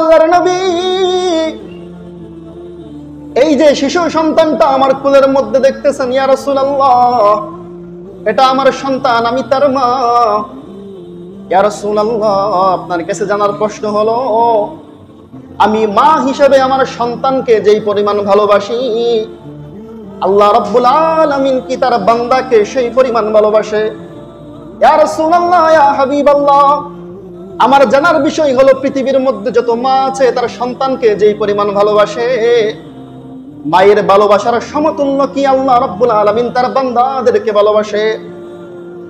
আল্লাহর নবী, এই যে শিশু সন্তানটা আমার কোলের মধ্যে দেখতেছেন, ইয়া রাসূলুল্লাহ, এটা আমার সন্তান, আমি তার মা। ইয়া রাসূলুল্লাহ, আপনার কাছে জানার প্রশ্ন হলো, আমি মা হিসেবে আমার সন্তানকে যেই পরিমাণ ভালোবাসি, আল্লাহ রাব্বুল আলামিন কি তার বান্দাকে সেই পরিমাণ ভালোবাসে? ইয়া রাসূলুল্লাহ, ইয়া হাবিবাল্লাহ, আমার জানার বিষয় হলো পৃথিবীর মধ্যে যত মা আছে তার সন্তানকে যেই পরিমাণ ভালোবাসে, মায়ের ভালোবাসার সমতুল্য কি আল্লাহ রাব্বুল আলামিন তার বান্দাদেরকে ভালোবাসে?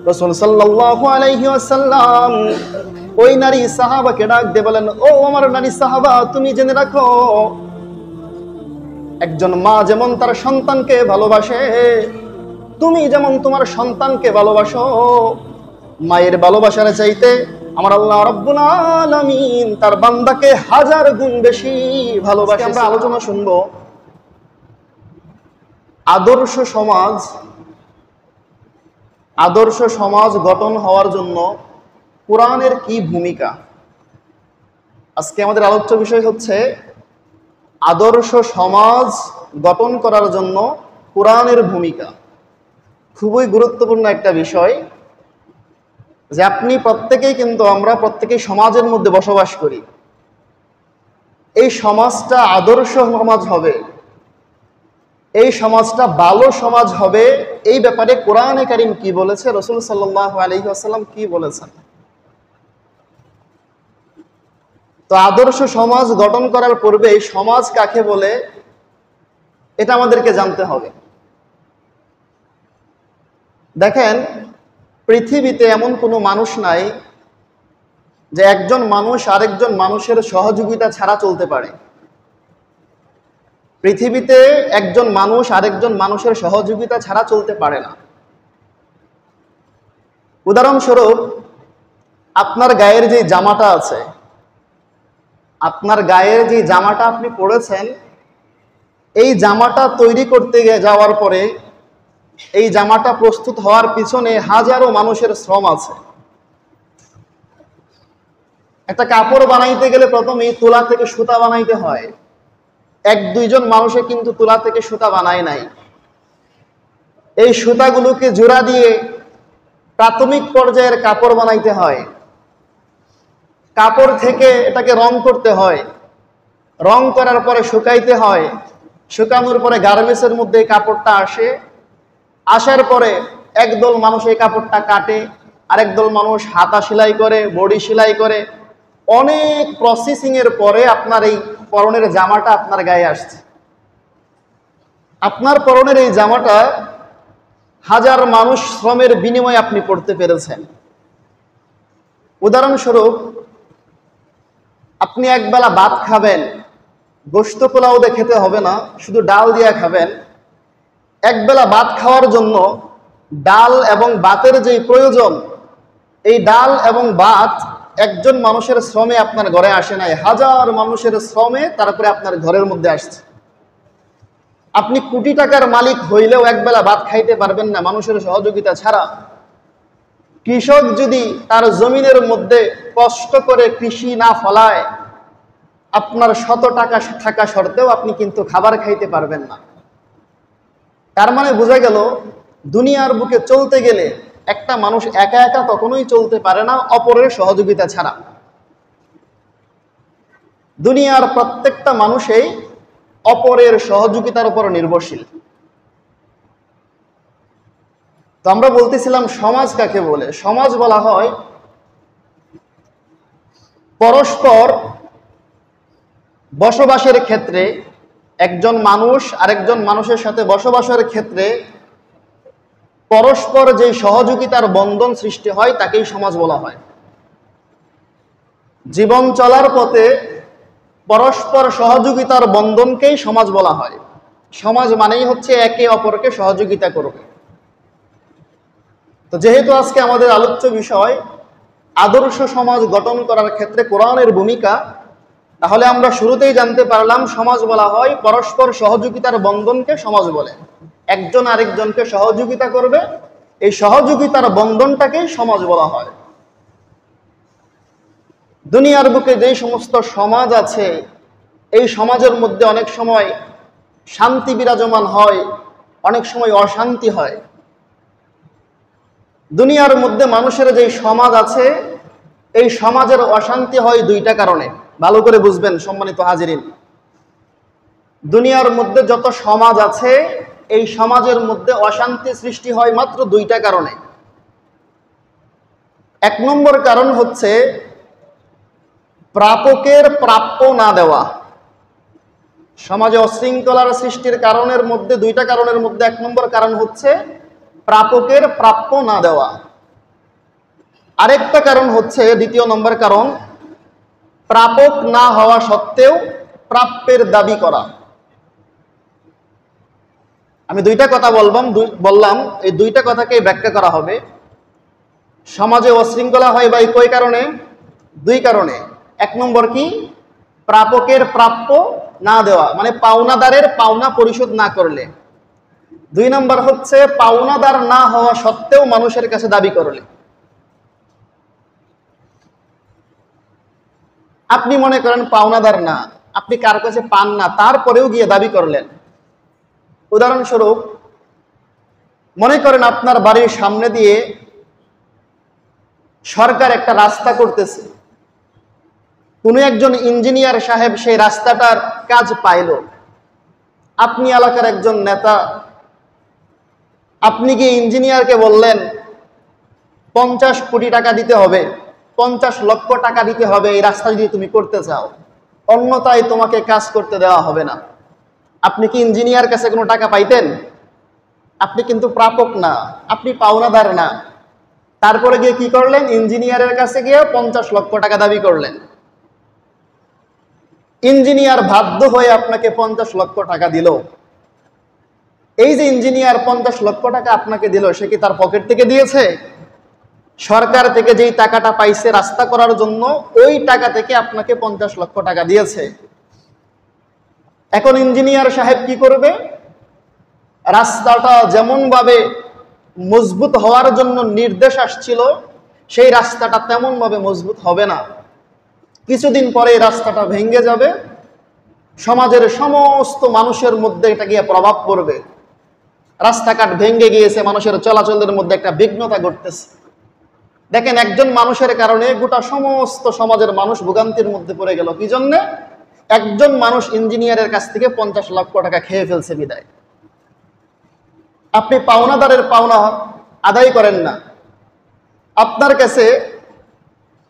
রাসূল সাল্লাল্লাহু আলাইহি ওয়াসাল্লাম ওই নারী সাহাবাকে ডাক দিয়ে বলেন, ও আমার নারী সাহাবা, তুমি জেনে রাখো, একজন মা যেমন তার সন্তানকে ভালোবাসে, তুমি যেমন তোমার সন্তানকে ভালোবাসো, মায়ের ভালোবাসার চাইতে আমার আল্লাহ রাব্বুল আলামিন তার বান্দাকে হাজার গুণ বেশি ভালোবাসে। আমরা আলোচনা শুনবো আদর্শ সমাজ। আদর্শ সমাজ গঠন হওয়ার জন্য কোরআনের কি ভূমিকা? আজকে আমাদের আলোচ্য বিষয় হচ্ছে আদর্শ সমাজ গঠন করার জন্য কোরআনের ভূমিকা। খুবই গুরুত্বপূর্ণ একটা বিষয়, যে আপনি প্রত্যেকেই কিন্তু আমরা প্রত্যেকেই সমাজের মধ্যে বসবাস করি। এই সমাজটা আদর্শ সমাজ হবে, এই সমাজটা ভালো সমাজ হবে, এই ব্যাপারে কোরআনে কারীম কি বলেছে, রাসূল সাল্লাল্লাহু আলাইহি ওয়াসাল্লাম কি বলেছেন। তো আদর্শ সমাজ গঠন করার পূর্বে সমাজ কাকে বলে এটা আমাদেরকে জানতে হবে। দেখেন, পৃথিবীতে এমন কোনো মানুষ নাই যে একজন মানুষ আরেকজন মানুষের সহযোগিতা ছাড়া চলতে পারে। পৃথিবীতে একজন মানুষ আরেকজন মানুষের সহযোগিতা ছাড়া চলতে পারে না। উদাহরণস্বরূপ, আপনার গায়ের যে জামাটা আছে, আপনার গায়ের যে জামাটা আপনি পরেছেন, এই জামাটা তৈরি করতে যাওয়ার পরে এই জামাটা প্রস্তুত হওয়ার পিছনে হাজারো মানুষের শ্রম আছে। একটা কাপড় বানাইতে গেলে প্রথমেই তুলা থেকে সুতা বানাইতে হয়। এক দুইজন মানুষে কিন্তু তুলা থেকে সুতা বানায় নাই। এই সুতাগুলোকে জোড়া দিয়ে প্রাথমিক পর্যায়ের কাপড় বানাইতে হয়। কাপড় থেকে এটাকে রং করতে হয়, রং করার পরে শুকাইতে হয়, শুকানোর পরে গার্মেন্টসের মধ্যে এই কাপড়টা আসে। আসার পরে একদল মানুষ এই কাপড়টা কাটে, আরেকদল মানুষ হাতা সেলাই করে, বডি সেলাই করে। অনেক প্রসেসিং এর পরে আপনার এই পরনের জামাটা আপনার গায়ে আসছে। আপনার পরনের এই জামাটা হাজার মানুষ শ্রমের বিনিময়ে আপনি পড়তে পেরেছেন। উদাহরণস্বরূপ, আপনি একবেলা ভাত খাবেন, গোশত পোলাও দিয়ে খেতে হবে না, শুধু ডাল দিয়ে খাবেন। একবেলা ভাত খাওয়ার জন্য ডাল এবং ভাতের যে প্রয়োজন, এই ডাল এবং ভাত একজন মানুষের শ্রমে আপনার ঘরে আসে নাই, হাজার মানুষের শ্রমে তারপরে আপনার ঘরের মধ্যে আসছে। আপনি কোটি টাকার মালিক হইলেও একবেলা ভাত খাইতে পারবেন না মানুষের সহযোগিতা ছাড়া। কৃষক যদি তার জমিনের মধ্যে কষ্ট করে কৃষি না ফলায়, আপনার শত টাকা থাকা সত্ত্বেও আপনি কিন্তু খাবার খাইতে পারবেন না। তার মানে বোঝা গেল, দুনিয়ার বুকে চলতে গেলে একটা মানুষ একা একা কখনোই চলতে পারে না অপরের সহযোগিতা ছাড়া। দুনিয়ার প্রত্যেকটা মানুষই অপরের সহযোগিতার উপর নির্ভরশীল। তো আমরা বলতেছিলাম সমাজ কাকে বলে। সমাজ বলা হয় পরস্পর বসবাসের ক্ষেত্রে, একজন মানুষ আরেকজন মানুষের সাথে বসবাসের ক্ষেত্রে পরস্পর যে সহযোগিতার বন্ধন সৃষ্টি হয় তাকেই সমাজ বলা হয়। জীবন চলার পথে পরস্পর সহযোগিতার বন্ধনকেই সমাজ বলা হয়। সমাজ মানেই হচ্ছে একে অপরকে সহযোগিতা করবে। তো যেহেতু আজকে আমাদের আলোচ্য বিষয় আদর্শ সমাজ গঠন করার ক্ষেত্রে কোরআনের ভূমিকা, তাহলে আমরা শুরুতেই জানতে পারলাম সমাজ বলা হয় পরস্পর সহযোগিতার বন্ধনকে সমাজ বলে। একজন আরেকজনকে সহযোগিতা করবে, এই সহযোগিতার বন্ধনটাকে সমাজ বলা হয়। দুনিয়ার বুকে যেই সমস্ত সমাজ আছে, এই সমাজের মধ্যে অনেক সময় শান্তি বিরাজমান হয়, অনেক সময় অশান্তি হয়। দুনিয়ার মধ্যে মানুষের যেই সমাজ আছে, এই সমাজের অশান্তি হয় দুইটা কারণে। ভালো করে বুঝবেন সম্মানিত হাজিরিন, দুনিয়ার মধ্যে যত সমাজ আছে, এই সমাজের মধ্যে অশান্তি সৃষ্টি হয় মাত্র দুইটা কারণে। এক নম্বর কারণ হচ্ছে প্রাপকের প্রাপ্য না দেওয়া। সমাজে অশৃঙ্খলার সৃষ্টির কারণের মধ্যে দুইটা কারণের মধ্যে এক নম্বর কারণ হচ্ছে প্রাপকের প্রাপ্য না দেওয়া। আরেকটা কারণ হচ্ছে, দ্বিতীয় নম্বর কারণ, প্রাপক না হওয়া সত্ত্বেও প্রাপ্যের দাবি করা। আমি দুইটা কথা বললাম, এই দুইটা কথাকে ব্যাখ্যা করা হবে। সমাজে অশৃঙ্খলা হয় ভাই কয় কারণে? দুই কারণে। এক নম্বর কি? প্রাপকের প্রাপ্য না দেওয়া, মানে পাওনাদারের পাওনা পরিশোধ না করলে। দুই নম্বর হচ্ছে পাওনাদার না হওয়া সত্ত্বেও মানুষের কাছে দাবি করলে। আপনি মনে করেন পাওনাদার না, আপনি কার কাছে পান না, তারপরেও গিয়ে দাবি করলেন। উদাহরণস্বরূপ, মনে করেন আপনার বাড়ির সামনে দিয়ে সরকার একটা রাস্তা করতেছে, কোনো একজন ইঞ্জিনিয়ার সাহেব সেই রাস্তাটার কাজ পাইল। আপনি এলাকার একজন নেতা, আপনি গিয়ে ইঞ্জিনিয়ারকে বললেন 50 কোটি টাকা দিতে হবে, 50 লক্ষ টাকা দিতে হবে এই রাস্তা যদি তুমি করতে চাও, অন্যথায় তোমাকে কাজ করতে দেওয়া হবে না। আপনি কি ইঞ্জিনিয়ার কাছে কোনো টাকা পাইতেন? আপনি কিন্তু প্রাপক না, আপনি পাওনাদার না। তারপরে গিয়ে কি করলেন? ইঞ্জিনিয়ারের কাছে গিয়ে 50 লক্ষ টাকা দাবি করলেন। ইঞ্জিনিয়ার বাধ্য হয়ে আপনাকে 50 লক্ষ টাকা দিল। এই যে ইঞ্জিনিয়ার 50 লক্ষ টাকা আপনাকে দিল, সে কি তার পকেট থেকে দিয়েছে? সরকার থেকে যেই টাকাটা পাইছে রাস্তা করার জন্য, ওই টাকা থেকে আপনাকে 50 লক্ষ টাকা দিয়েছে। এখন ইঞ্জিনিয়ার সাহেব কি করবে? রাস্তাটা যেমন ভাবে মজবুত হওয়ার জন্য নির্দেশ আসছিল, সেই রাস্তাটা তেমন ভাবে মজবুত হবে না। কিছুদিন পরে এই রাস্তাটা ভেঙে যাবে, সমাজের সমস্ত মানুষের মধ্যে এটা গিয়ে প্রভাব পড়বে। রাস্তাঘাট ভেঙে গিয়েছে, মানুষের চলাচলের মধ্যে একটা বিঘ্নতা ঘটতেছে। দেখেন, একজন মানুষের কারণে গোটা সমস্ত সমাজের মানুষ ভোগান্তির মধ্যে পড়ে গেল। কি জন্যে? একজন মানুষ ইঞ্জিনিয়ারের কাছ থেকে 50 লক্ষ টাকা খেয়ে ফেলছে বিদায়। আপনি পাওনাদারের পাওনা আদায় করেন না। আপনার কাছে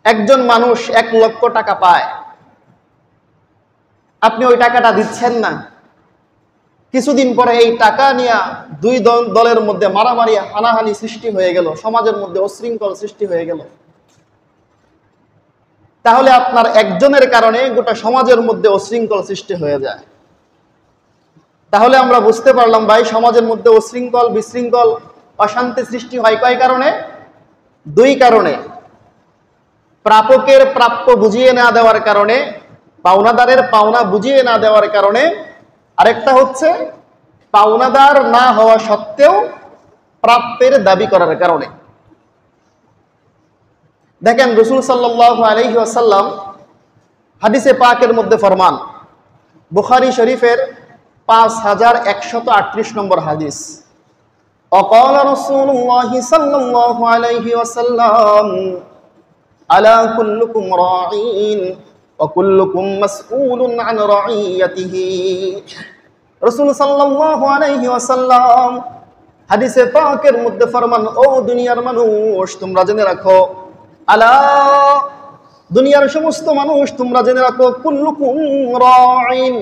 একজন মানুষ 1 লক্ষ টাকা পায়, আপনি ওই টাকাটা দিচ্ছেন না। কিছুদিন পরে এই টাকা নিয়ে দুই দলের মধ্যে মারামারি হানাহানি সৃষ্টি হয়ে গেল, সমাজের মধ্যে অশৃঙ্খল সৃষ্টি হয়ে গেল। তাহলে আপনার একজনের কারণে গোটা সমাজের মধ্যে অশৃঙ্খল সৃষ্টি হয়ে যায়। তাহলে আমরা বুঝতে পারলাম ভাই, সমাজের মধ্যে অশৃঙ্খল বিশৃঙ্খল অশান্তি সৃষ্টি হয় কয় কারণে? দুই কারণে। প্রাপকের প্রাপ্য বুঝিয়ে না দেওয়ার কারণে, পাওনাদারের পাওনা বুঝিয়ে না দেওয়ার কারণে, আরেকটা হচ্ছে পাওনাদার না হওয়া সত্ত্বেও প্রাপ্যের দাবি করার কারণে। দেখেন, রাসূল সাল্লাল্লাহু আলাইহি ওয়াসাল্লাম হাদিসে পাকের মধ্যে ফরমান, বুখারী শরীফের 5138 নম্বর হাদিস, অকাল রাসূলুল্লাহ সাল্লাল্লাহু আলাইহি ওয়াসাল্লাম আলা কুল্লুকুম রাঈন ওয়া কুল্লুকুম মাসউলুন আন রাঈয়াতিহি। রাসূল সাল্লাল্লাহু আলাইহি ওয়াসাল্লাম হাদিসে পাকের মধ্যে ফরমান, ও দুনিয়ার মানুষ তোমরা জেনে রাখো, আলা, দুনিয়ার সমস্ত মানুষ তোমরা জেনে রাখো, কুল্লুকুম রাঈন,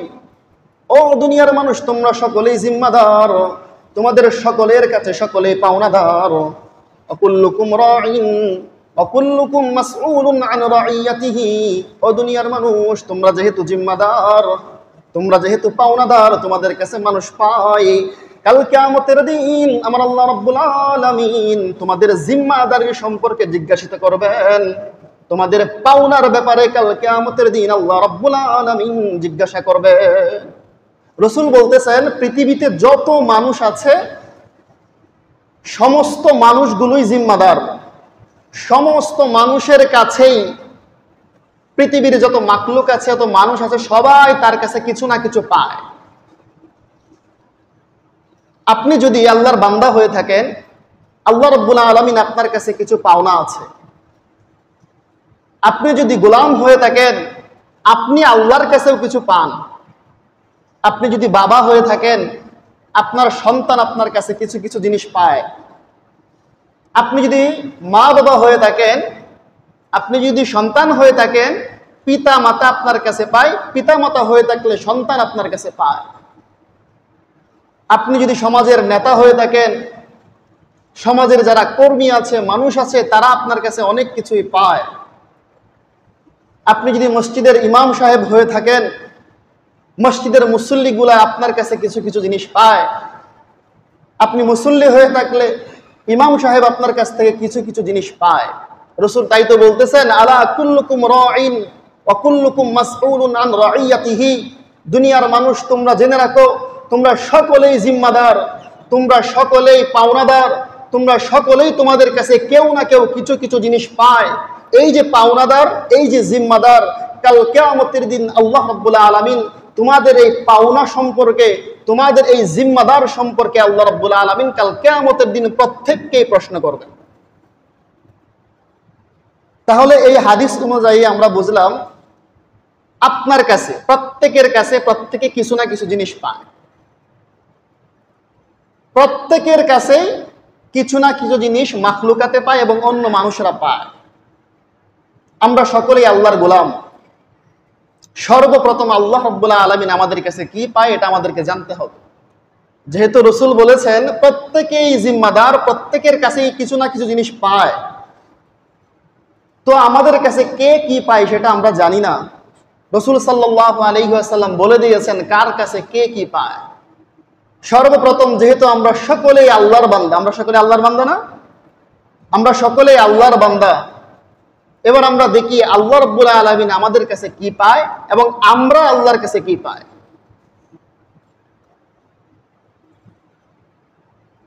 ও দুনিয়ার মানুষ তোমরা সকলেই জিম্মাদার, তোমাদের সকলের কাছে সকলেই পাওনাদার। কুল্লুকুম রাঈন ওয়া কুল্লুকুম মাসউলুন আন রাঈয়াতিহি, ও দুনিয়ার মানুষ তোমরা যেহেতু জিম্মাদার, তোমরা যেহেতু পাওনাদার, তোমাদের কাছে মানুষ পায়, কাল কিয়ামতের দিন আমার আল্লাহ রাব্বুল আলামিন তোমাদের জিম্মাদারির সম্পর্কে জিজ্ঞাসিত করবেন। তোমাদের পাওনার ব্যাপারে কাল কিয়ামতের দিন আল্লাহ রাব্বুল আলামিন জিজ্ঞাসা করবেন। রাসূল বলতেছেন, পৃথিবীতে যত মানুষ আছে সমস্ত মানুষগুলোই জিম্মাদার। সমস্ত মানুষের কাছেই পৃথিবীর যত মাখলুক আছে, যত মানুষ আছে, সবাই তার কাছে কিছু না কিছু পায়। আপনি যদি আল্লাহর বান্দা হয়ে থাকেন, আল্লাহ রাব্বুল আলামিন আপনার কাছে কিছু পাওনা আছে। আপনি যদি গোলাম হয়ে থাকেন, আপনি আল্লাহর কাছেও কিছু পান। আপনি যদি বাবা হয়ে থাকেন, আপনার সন্তান আপনার কাছে কিছু কিছু জিনিস পায়। আপনি যদি মা বাবা হয়ে থাকেন, আপনি যদি সন্তান হয়ে থাকেন, পিতা মাতা আপনার কাছে পায়। পিতা মাতা হয়ে থাকলে সন্তান আপনার কাছে পায়। আপনি যদি সমাজের নেতা হয়ে থাকেন, সমাজের যারা কর্মী আছে, মানুষ আছে, তারা আপনার কাছে অনেক কিছুই পায়। আপনি যদি মসজিদের ইমাম সাহেব হয়ে থাকেন, মসজিদের মুসল্লিগুলা আপনার কাছে কিছু কিছু জিনিস পায়। আপনি মুসল্লি হয়ে থাকলে ইমাম সাহেব আপনার কাছ থেকে কিছু কিছু জিনিস পায়। রাসূল তাই তো বলতেছেন, আলা কুল্লুকুম রাঈন ওয়া কুল্লুকুম মাসউলুন আন রাইয়াতিহি। দুনিয়ার মানুষ, তোমরা জেনে রাখো, তোমরা সকলেই জিম্মাদার, তোমরা সকলেই পাওনাদার, তোমরা সকলেই তোমাদের কাছে কেউ না কেউ কিছু কিছু জিনিস পায়। এই যে পাওনাদার, এই যে জিম্মাদার, কাল কিয়ামতের দিন আল্লাহ রাব্বুল আলামিন তোমাদের এই পাওনা সম্পর্কে, তোমাদের এই জিম্মাদার সম্পর্কে আল্লাহ রাব্বুল আলামিন কাল কিয়ামতের দিন প্রত্যেককেই প্রশ্ন করবেন। তাহলে এই হাদিস অনুযায়ী আমরা বুঝলাম, আপনার কাছে, প্রত্যেকের কাছে প্রত্যেকে কিছু না কিছু জিনিস পায়। প্রত্যেকের কাছে কিছু না কিছু জিনিস মাখলুকাতে পায় এবং অন্য মানুষরা পায়। আমরা সকলেই আল্লাহর গোলাম। সর্বপ্রথম আল্লাহ রাব্বুল আলামিন আমাদের কাছে কি পায় এটা আমাদেরকে জানতে হবে। যেহেতু রাসূল বলেছেন প্রত্যেকেই জিম্মাদার, প্রত্যেকের কাছেই কিছু না কিছু জিনিস পায়, তো আমাদের কাছে কে কি পায় সেটা আমরা জানি না। রাসূল সাল্লাল্লাহু আলাইহি ওয়াসাল্লাম বলে দিয়েছেন কার কাছে কে কি পায়। সর্বপ্রথম, যেহেতু আমরা সকলেই আল্লাহর বান্দা, আমরা সকলে আল্লাহর বান্দা না? আমরা সকলেই আল্লাহর বান্দা। এবার আমরা দেখি আল্লাহ রাব্বুল আলামিন আমাদের কাছে কি পায় এবং আমরা আল্লাহর কাছে কি পাই।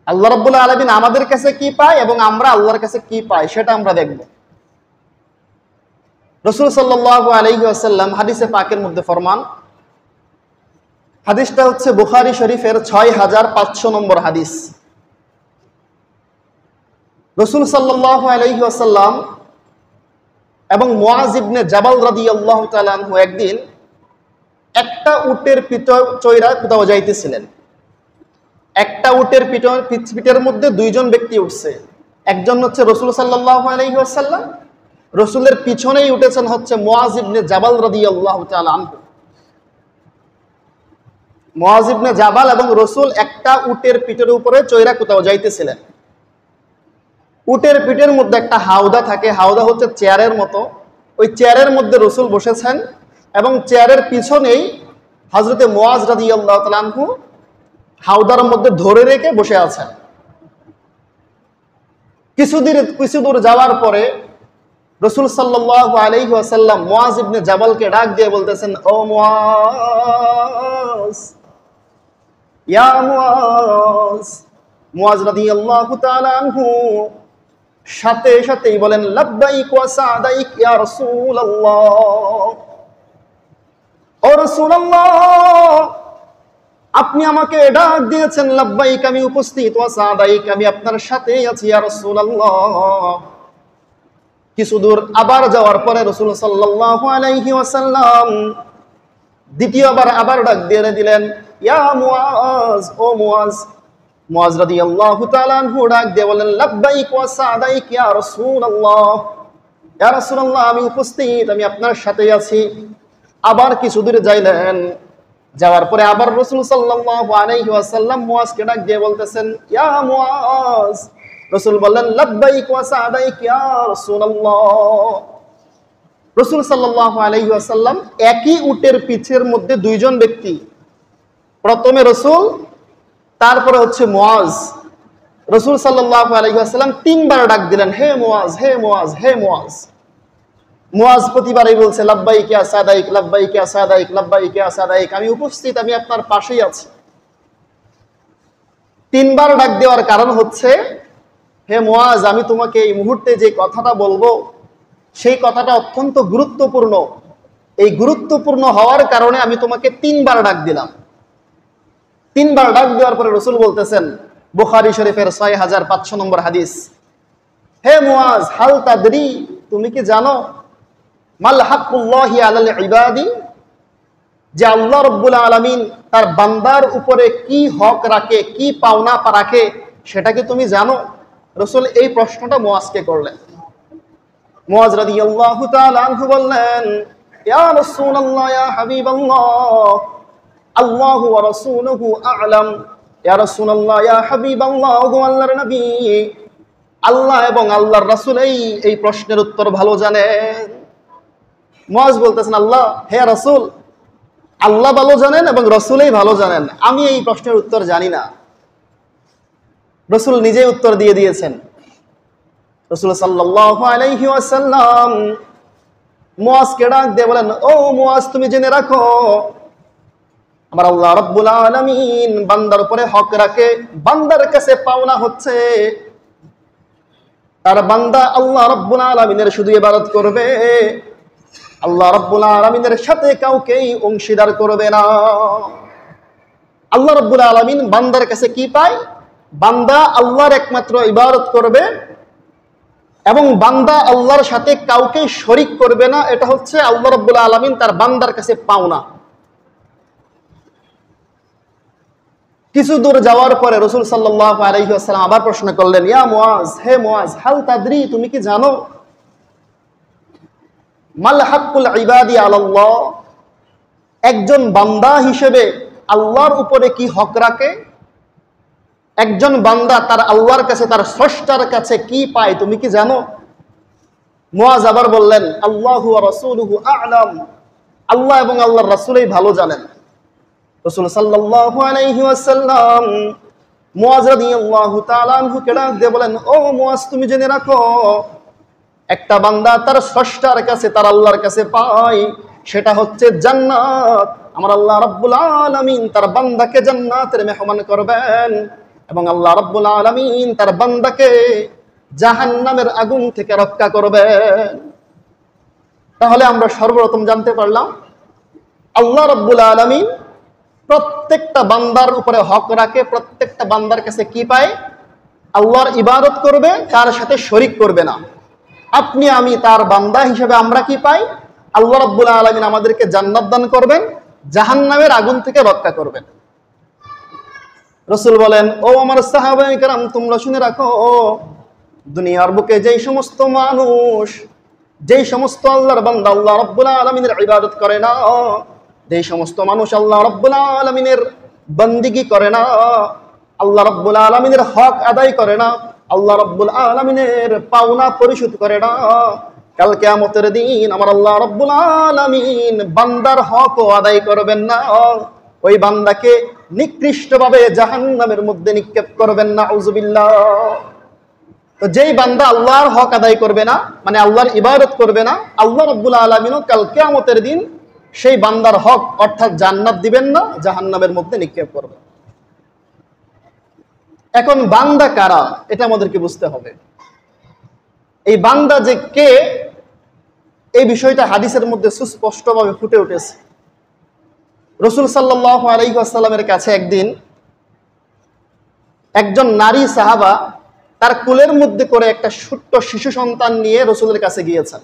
আল্লাহ রাব্বুল আলামিন আমাদের কাছে কি পায় এবং আমরা আল্লাহর কাছে কি পাই সেটা আমরা দেখব। রাসূল সাল্লাল্লাহু আলাইহি ওয়াসাল্লাম হাদিসে পাকের মধ্যে ফরমান, হাদিসটা হচ্ছে বুখারী শরীফের 6500 নম্বর হাদিস। রাসূল সাল্লাল্লাহু আলাইহি ওয়াসাল্লাম এবং মুআজ ইবনে জাবাল রাদিয়াল্লাহু তাআলা আনহু একদিন একটা উটের চৈরা কোথাও যাইতেছিলেন। একটা উটের পিঠের মধ্যে দুইজন ব্যক্তি উঠছে। একজন হচ্ছে রাসূল সাল্লাল্লাহু আলাইহি ওয়াসাল্লাম, রাসূলের পিছনেই উঠেছেন হচ্ছে মুআজ ইবনে জাবাল রাদিয়াল্লাহু তাআলা আনহু। মুআজ ইবনে জাবাল এবং রাসূল একটা উটের পিঠের উপরে চৈরা কোথাও যাইতেছিলেন। উটের পিঠের মধ্যে একটা হাওদা থাকে, হাওদা হচ্ছে চেয়ারের মতো। ওই চেয়ারের মধ্যে রাসূল বসেছেন এবং চেয়ারের পিছনেই হযরতে মুআজ রাদিয়াল্লাহু তাআলা আনহু হাওদার মধ্যে ধরে রেখে বসে আছেন। কিছু দূর যাওয়ার পরে রাসূল সাল্লাল্লাহু আলাইহি ওয়াসাল্লাম মুআজ ইবনে জাবালকে ডাক দিয়ে বলতেছেন, ও মুআজ, ইয়া মুআজ। মুআজ রাদিয়াল্লাহু তাআলা আনহু সাথে সাথেই বলেন, লাব্বাইক ওয়া সাদাইক ইয়া রাসূলুল্লাহ। ও রাসূলুল্লাহ, আপনি আমাকে ডাক দিয়েছেন, লাব্বাইক আমি উপস্থিত, ওয়া সাদাইক আমি আপনার সাথেই আছি ইয়া রাসূলুল্লাহ। কিছু দূর আবার যাওয়ার পরে রাসূল সাল্লাল্লাহু আলাইহি ওয়াসাল্লাম দ্বিতীয়বার আবার ডাক দিয়ে দিলেন, ইয়া মুআজ, ও মুআজ। মুআজ রাদিয়াল্লাহু তাআলা আনহু ডাক দিয়ে বলেন, লাব্বাইক ওয়া সাদাইক ইয়া রাসূলুল্লাহ। ইয়া রাসূলুল্লাহ আমি উপস্থিত, আমি আপনার সাথেই আছি। আবার কিছু দূরে যাইলেন, যাওয়ার পরে আবার রাসূল সাল্লাল্লাহু আলাইহি ওয়াসাল্লাম মুআজকে ডাক দিয়ে বলতেছেন, ইয়া মুআজ। রাসূল বললেন, লাব্বাইক ওয়া সাদাইক ইয়া রাসূলুল্লাহ। রাসূল সাল্লাল্লাহু আলাইহি ওয়াসাল্লাম একই উটের পিঠের মধ্যে দুইজন ব্যক্তি, প্রথমে রাসূল, তারপরে হচ্ছে মুআজ। রাসূল সাল্লাল্লাহু আলাইহি ওয়াসাল্লাম তিনবার ডাক দিলেন, হে মুআজ, হে মুআজ, হে মুআজ। মুআজ প্রতিবারই বলছে, লাব্বাইক ইয়া সাদাইক, লাব্বাইক ইয়া সাদাইক, লাব্বাইক ইয়া সাদাইক, আমি উপস্থিত, আমি আপনার পাশেই আছি। তিনবার ডাক দেওয়ার কারণ হচ্ছে, হে মুআজ, আমি তোমাকে এই মুহূর্তে যে কথাটা বলবো সেই কথাটা অত্যন্ত গুরুত্বপূর্ণ। এই গুরুত্বপূর্ণ হওয়ার কারণে আমি তোমাকে 3 বার ডাক দিলাম। 3 বার ডাক দেওয়ার পরে রাসূল বলতেছেন, বুখারী শরীফের 6500 নম্বর হাদিস, হে মুআজ, হাল তাদরি, তুমি কি জানো মাল হাক্কুল্লাহি আলাল ইবাদি, যে আল্লাহ রাব্বুল আলামিন তার বান্দার উপরে কি হক রাখে, কি পাওনা রাখে, সেটা কি তুমি জানো? রাসূল এই প্রশ্নটা মুআজকে করলেন। মুআজ রাদিয়াল্লাহু তাআলা আনহু বললেন, ইয়া রাসূলুল্লাহ, ইয়া হাবিবাল্লাহ, আল্লাহু ওয়া রাসূলুহু আ'লাম। ইয়া রাসূলুল্লাহ, ইয়া হাবিবাল্লাহ, ও আল্লাহর নবী, আল্লাহ এবং আল্লাহর রাসূল এই প্রশ্নের উত্তর ভালো জানেন। মুআজ বলতেছেন, আল্লাহ, হে রাসূল, আল্লাহ ভালো জানেন এবং রাসূলই ভালো জানেন, আমি এই প্রশ্নের উত্তর জানি না। রাসূল নিজেই উত্তর দিয়ে দিয়েছেন। রাসূল সাল্লাল্লাহু আলাইহি ওয়াসাল্লাম মুআজকে ডাক দিয়ে বলেন, ও মুআজ, তুমি জেনে রাখো, আমার আল্লাহ রাব্বুল আলামিন বান্দার উপরে হক রাখে। বান্দার কাছে পাওনা হচ্ছে তার বান্দা আল্লাহ রাব্বুল আলামিনের শুধু ইবাদত করবে, আল্লাহ রাব্বুল আলামিনের সাথে কাউকেই অংশীদার করবে না। আল্লাহ রাব্বুল আলামিন বান্দার কাছে কি পায়? বান্দা আল্লাহর একমাত্র ইবাদত করবে এবং বান্দা আল্লাহর সাথে কাউকে শরীক করবে না। এটা হচ্ছে আল্লাহ রাব্বুল আলামিন তার বান্দার কাছে পাওনা। কিছু দূর যাওয়ার পরে রাসূল সাল্লাল্লাহু আলাইহি ওয়াসাল্লাম আবার প্রশ্ন করলেন, ইয়া মুআজ, হে মুআজ, হাল তাদরি, তুমি কি জানো মাল হাক্কুল ইবাদি আলাল্লাহ, একজন বান্দা হিসেবে আল্লাহর উপরে কি হক রাখে? একজন বান্দা তার আল্লাহর কাছে, তার স্রষ্টার কাছে কি পায়, তুমি কি জানো? মুআজ আবার বললেন, আল্লাহু ওয়া রাসূলুহু আ'লাম, আল্লাহ এবং আল্লাহর রাসূলই ভালো জানেন। রাসূল সাল্লাল্লাহু আলাইহি ওয়াসাল্লাম মুআজ রাদিয়াল্লাহু তাআলা আনহুকে ডাক দিয়ে বলেন, ও মুআজ, তুমি জেনে রাখো, একটা বান্দা তার স্রষ্টার কাছে, তার আল্লাহর কাছে পায়, সেটা হচ্ছে জান্নাত। আমার আল্লাহ রাব্বুল আলামিন তার বান্দাকে জান্নাতের মেহমান করবেন এবং আল্লাহ রাব্বুল আলামিন তার বান্দাকে জাহান্নামের আগুন থেকে রক্ষা করবেন। তাহলে আমরা সর্বপ্রথম জানতে পারলাম আল্লাহ রাব্বুল আলামিন প্রত্যেকটা বান্দার উপরে হক রাখে। প্রত্যেকটা বান্দার কাছে কি পায়? আল্লাহর ইবাদত করবে, তার সাথে শরীক করবে না। আপনি আমি তার বান্দা হিসেবে আমরা কি পাই? আল্লাহ রাব্বুল আলামিন আমাদেরকে জান্নাত দান করবেন, জাহান্নামের আগুন থেকে রক্ষা করবেন। রাসূল বলেন, ও আমার সাহাবায়ে কেরাম, তোমরা শুনে রাখো, দুনিয়ার বুকে যেই সমস্ত মানুষ, যেই সমস্ত আল্লাহর বান্দা আল্লাহ রাব্বুল আলামিনের ইবাদত করে না, যেই সমস্ত মানুষ আল্লাহ রাব্বুল আলামিনের বন্দেগী করে না, আল্লাহ রাব্বুল আলামিনের হক আদায় করে না, আল্লাহ রাব্বুল আলামিনের পাওনা পরিশোধ করে না, কাল কিয়ামতের দিন আমার আল্লাহ রাব্বুল আলামিন বান্দার হকও আদায় করবেন না, ওই বান্দাকে নিকৃষ্টভাবে জাহান্নামের মধ্যে নিক্ষেপ করবেন, নাউযুবিল্লাহ। তো যেই বান্দা আল্লাহর হক আদায় করবে না, মানে আল্লাহর ইবাদত করবে না, আল্লাহ রাব্বুল আলামিনও কাল কিয়ামতের দিন সেই বান্দার হক অর্থাৎ জান্নাত দিবেন না, জাহান্নামের মধ্যে নিক্ষেপ করবেন। এখন বান্দা কারা, এটা আমাদেরকে বুঝতে হবে। এই বান্দা যে কে, এই বিষয়টা হাদিসের মধ্যে সুস্পষ্টভাবে ফুটে উঠেছে। রাসূল সাল্লাল্লাহু আলাইহি ওয়াসাল্লামের কাছে একদিন একজন নারী সাহাবা তার কোলের মধ্যে করে একটা ছোট্ট শিশু সন্তান নিয়ে রাসূলের কাছে গিয়েছেন।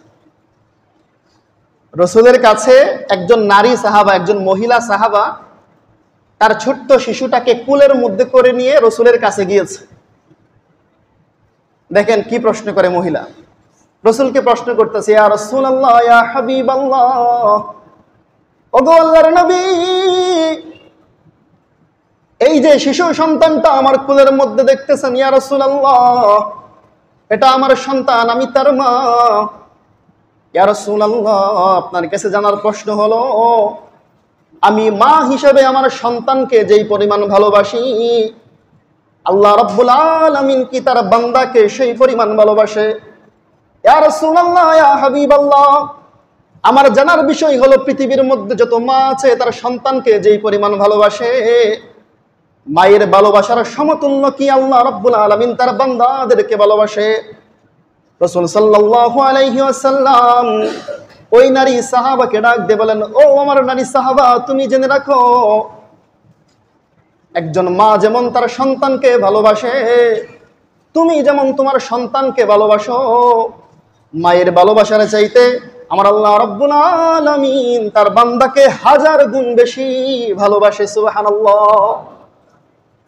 রাসূলের কাছে একজন নারী সাহাবা, একজন মহিলা সাহাবা তার ছোট্ট শিশুটাকে কোলের মধ্যে করে নিয়ে রাসূলের কাছে গিয়েছে। দেখেন কি প্রশ্ন করে মহিলা। রাসূলকে প্রশ্ন করতেছে, ইয়া রাসূলুল্লাহ, ইয়া হাবিবাল্লাহ, ওগো আল্লাহর নবী, এই যে শিশু সন্তানটা আমার কোলের মধ্যে দেখতেছেন, ইয়া রাসূলুল্লাহ, এটা আমার সন্তান, আমি তার মা। ইয়া রাসূলুল্লাহ, আপনার কাছে জানার প্রশ্ন হলো, আমি মা হিসেবে আমার সন্তানকে যেই পরিমাণ ভালোবাসি, আল্লাহ রাব্বুল আলামিন কি তার বান্দাকে সেই পরিমাণ ভালোবাসে? ইয়া রাসূলুল্লাহ, ইয়া হাবিবাল্লাহ, আমার জানার বিষয় হলো পৃথিবীর মধ্যে যত মা আছে তার সন্তানকে যেই পরিমাণ ভালোবাসে, মায়ের ভালোবাসার সমতুল্য কি আল্লাহ রাব্বুল আলামিন তার বান্দাদেরকে ভালোবাসে? রাসূল সাল্লাল্লাহু আলাইহি ওয়াসাল্লাম ওই নারী সাহাবাকে ডাক দিয়ে বলেন, ও আমার নারী সাহাবা, তুমি জেনে রাখো, একজন মা যেমন তার সন্তানকে ভালোবাসে, তুমি যেমন তোমার সন্তানকে ভালোবাসো, মায়ের ভালোবাসার চাইতে আমার আল্লাহ রাব্বুল আলামিন তার বান্দাকে 1000 গুণ বেশি ভালোবাসে। সুবহানাল্লাহ।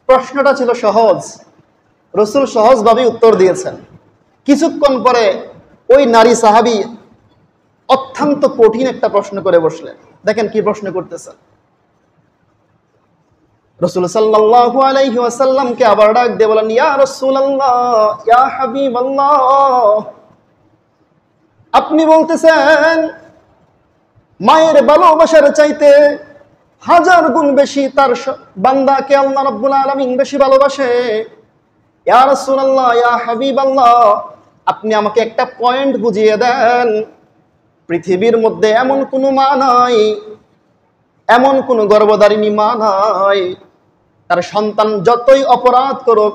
প্রশ্নটা ছিল সহজ, রাসূল সহজভাবে উত্তর দিয়েছেন। কিছুক্ষণ পরে ওই নারী সাহাবী অত্যন্ত কঠিন একটা প্রশ্ন করে বসলেন। দেখেন কি প্রশ্ন করতেছেন। রাসূল সাল্লাল্লাহু আলাইহি ওয়াসাল্লামকে আবার ডাক দিয়ে বলেন, ইয়া রাসূলুল্লাহ, ইয়া হাবিবাল্লাহ, আপনি বলতেছেন মায়ের ভালোবাসার চাইতে 1000 গুণ বেশি তার বান্দাকে আল্লাহ রাব্বুল আলামিন বেশি ভালোবাসে। ইয়া রাসূলুল্লাহ, ইয়া হাবিবাল্লাহ, আপনি আমাকে একটা পয়েন্ট বুঝিয়ে দেন। পৃথিবীর মধ্যে এমন কোনো মা নাই, এমন কোনো গর্ভধারিণী মা নাই, তার সন্তান যতই অপরাধ করুক,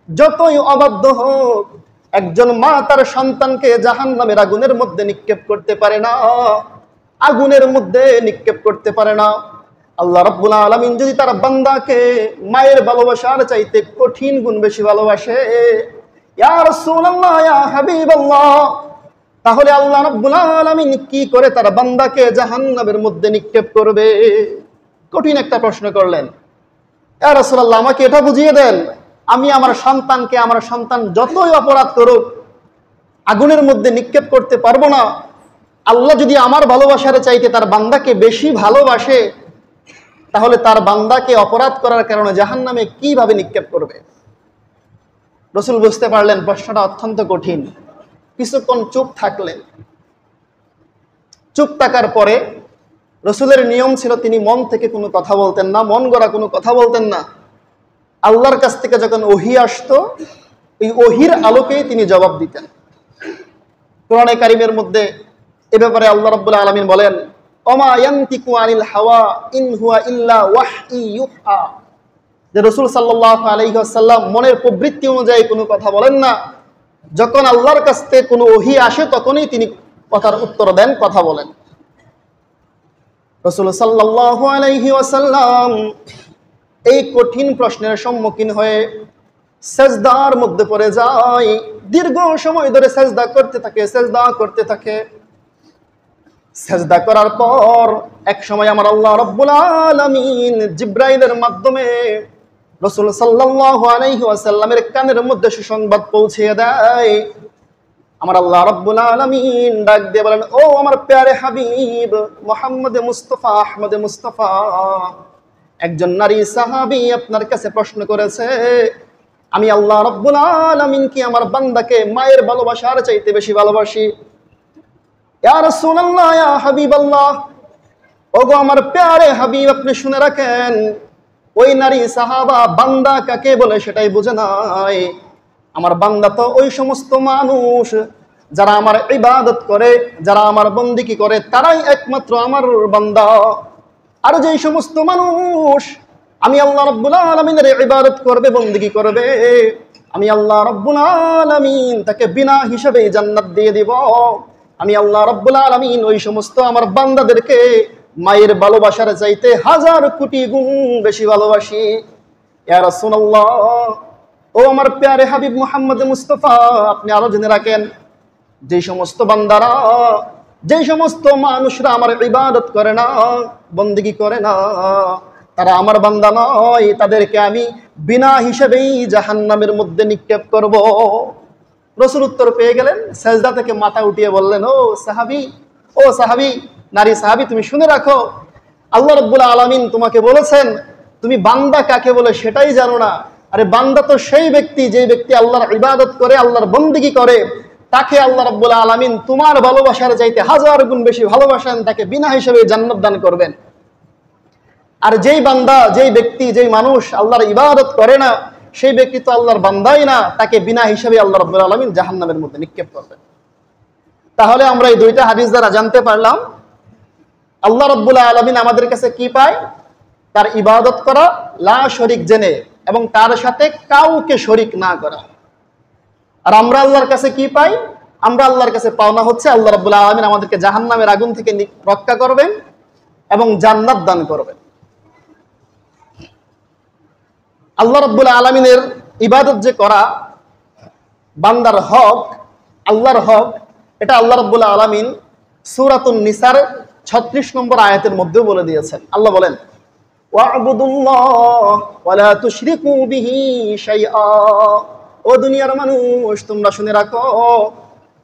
যতই অবাধ্য হোক, একজন মা তার সন্তানকে জাহান্নামের আগুনের মধ্যে নিক্ষেপ করতে পারে না, আগুনের মধ্যে নিক্ষেপ করতে পারে না। আল্লাহ রাব্বুল আলামিন যদি তার বান্দাকে মায়ের ভালোবাসার চাইতে কঠিন গুণ বেশি ভালোবাসে, ইয়া রাসূলুল্লাহ, ইয়া হাবিবাল্লাহ, তাহলে আল্লাহ রাব্বুল আলামিন কি করে তার বান্দাকে জাহান্নামের মধ্যে নিক্ষেপ করবে? কঠিন একটা প্রশ্ন করলেন। ইয়া রাসূলুল্লাহ, আমাকে এটা বুঝিয়ে দেন, আমি আমার সন্তানকে, আমার সন্তান যতই অপরাধ করুক, আগুনের মধ্যে নিক্ষেপ করতে পারবো না। আল্লাহ যদি আমার ভালোবাসার চাইতে তার বান্দাকে বেশি ভালোবাসে, তাহলে তার বান্দাকে অপরাধ করার কারণে জাহান্নামে কিভাবে নিক্ষেপ করবে? রাসূল বুঝতে পারলেন প্রশ্নটা অত্যন্ত কঠিন। কিছুক্ষণ চুপ থাকলেন। চুপ থাকার পরে রাসূলের নিয়ম ছিল তিনি মন থেকে কোনো কথা বলতেন না, মন গড়া কোনো কথা বলতেন না। আল্লাহর কাছ থেকে যখন ওহী আসতো, এই ওহীর আলোকেই তিনি জবাব দিতেন। কোরআনে কারীমের মধ্যে এ ব্যাপারে আল্লাহ রাব্বুল আলামিন বলেন, ওমা ইয়ানতিকু আনিল হাওয়া ইন হুয়া ইল্লা ওয়াহয়ি ইউহা, যে রাসূল সাল্লাল্লাহু আলাইহি ওয়াসাল্লাম মনের প্রবৃত্তি অনুযায়ী কোনো কথা বলেন না। যখন আল্লাহর কাছ থেকে কোনো ওহী আসে তখনই তিনি কথার উত্তর দেন, কথা বলেন। রাসূল সাল্লাল্লাহু আলাইহি ওয়াসাল্লাম এই কঠিন প্রশ্নের সম্মুখীন হয়ে সেজদার মধ্যে পড়ে যায়। দীর্ঘ সময় ধরে সেজদা করতে থাকে, সেজদা করতে থাকে। সেজদা করার পর এক সময় আমার আল্লাহ রাব্বুল আলামিন জিবরাইলের মাধ্যমে রাসূল সাল্লাল্লাহু আলাইহি ওয়াসাল্লামের কানের মধ্যে সুসংবাদ পৌঁছিয়ে দেয়। আমার আল্লাহ রাব্বুল আলামিন ডাক দিয়ে বলেন, ও আমার প্যারে হাবিব মুহাম্মদ মুস্তাফা, আহমদ মুস্তাফা, একজন নারী সাহাবী আপনার কাছে প্রশ্ন করেছে, আমি আল্লাহ রাব্বুল আলামিন কি আমার বান্দাকে মায়ের ভালোবাসার চাইতে বেশি ভালোবাসি? ইয়া রাসূলুল্লাহ, ইয়া হাবিবাল্লাহ, ওগো আমার প্যারে হাবিব, আপনি শুনে রাখেন, ওই নারী সাহাবা বান্দা কাকে বলে সেটাই বুঝে নাই। আমার বান্দা তো ওই সমস্ত মানুষ যারা আমার ইবাদত করে, যারা আমার বন্দেগী করে, তারাই একমাত্র আমার বান্দা। আর যেই সমস্ত মানুষ আমি আল্লাহ রাব্বুল আলামিনের ইবাদত করবে, বন্দেগী করবে, আমি আল্লাহ রাব্বুল আলামিন তাকে বিনা হিসাবে জান্নাত দিয়ে দিব। আমি আল্লাহ রাব্বুল আলামিন ওই সমস্ত আমার বান্দাদেরকে মায়ের ভালোবাসার চাইতে 1000 কোটি গুণ বেশি ভালোবাসি। ইয়া রাসূলুল্লাহ, ও আমার প্যারে হাবিব মুহাম্মদ মুস্তাফা, আপনি আরো জেনে রাখেন, যে সমস্ত বান্দারা, যে সমস্ত মানুষরা আমার ইবাদত করে না, বন্দেগী করে না, তারা আমার বান্দা নয়, তাদেরকে আমি বিনা হিসেবেই জাহান্নামের মধ্যে নিক্ষেপ করব। রাসূল উত্তর পেয়ে গেলেন, সেজদা থেকে মাথা উঠিয়ে বললেন, ও সাহাবী, নারী সাহাবী, তুমি শুনে রাখো, আল্লাহ রাব্বুল আলামিন তোমাকে বলেছেন তুমি বান্দা কাকে বলে সেটাই জানো না। আরে বান্দা তো সেই ব্যক্তি, যে ব্যক্তি আল্লাহর ইবাদত করে, আল্লাহর বন্দেগী করে, তাকে আল্লাহ রাব্বুল আলামিন তোমার ভালোবাসার চাইতে 1000 গুণ বেশি ভালোবাসেন, তাকে বিনা হিসেবে জান্নাত দান করবেন। আর যেই বান্দা, যেই ব্যক্তি, যেই মানুষ আল্লাহর ইবাদত করে না, সেই ব্যক্তি তো আল্লাহর বান্দাই না, তাকে বিনা হিসেবে আল্লাহ রাব্বুল আলামিন জাহান্নামের মধ্যে নিক্ষেপ করবেন। তাহলে আমরা এই দুইটা হাদিস দ্বারা জানতে পারলাম আল্লাহ রাব্বুল আলামিন আমাদের কাছে কি পায়? তার ইবাদত করা লা শরীক জেনে এবং তার সাথে কাউকে শরীক না করা। আর আমরা আল্লাহর কাছে কি পাই? আমরা আল্লাহর কাছে পাওনা হচ্ছে আল্লাহ রাব্বুল আলামিন আমাদেরকে জাহান্নামের আগুন থেকে রক্ষা করবেন এবং জান্নাত দান করবেন। আল্লাহ রাব্বুল আলামিনের ইবাদত যে করা বান্দার হক, আল্লাহর হক, এটা আল্লাহ রাব্বুল আলামিন সূরাতুন নিসার 36 নম্বর আয়াতের মধ্যেও বলে দিয়েছেন। আল্লাহ বলেন, ওয়া'বুদুল্লাহ ওয়া লা তুশরিকু বিহি শাইআ। ও দুনিয়ার মানুষ, তোমরা শুনে রাখো,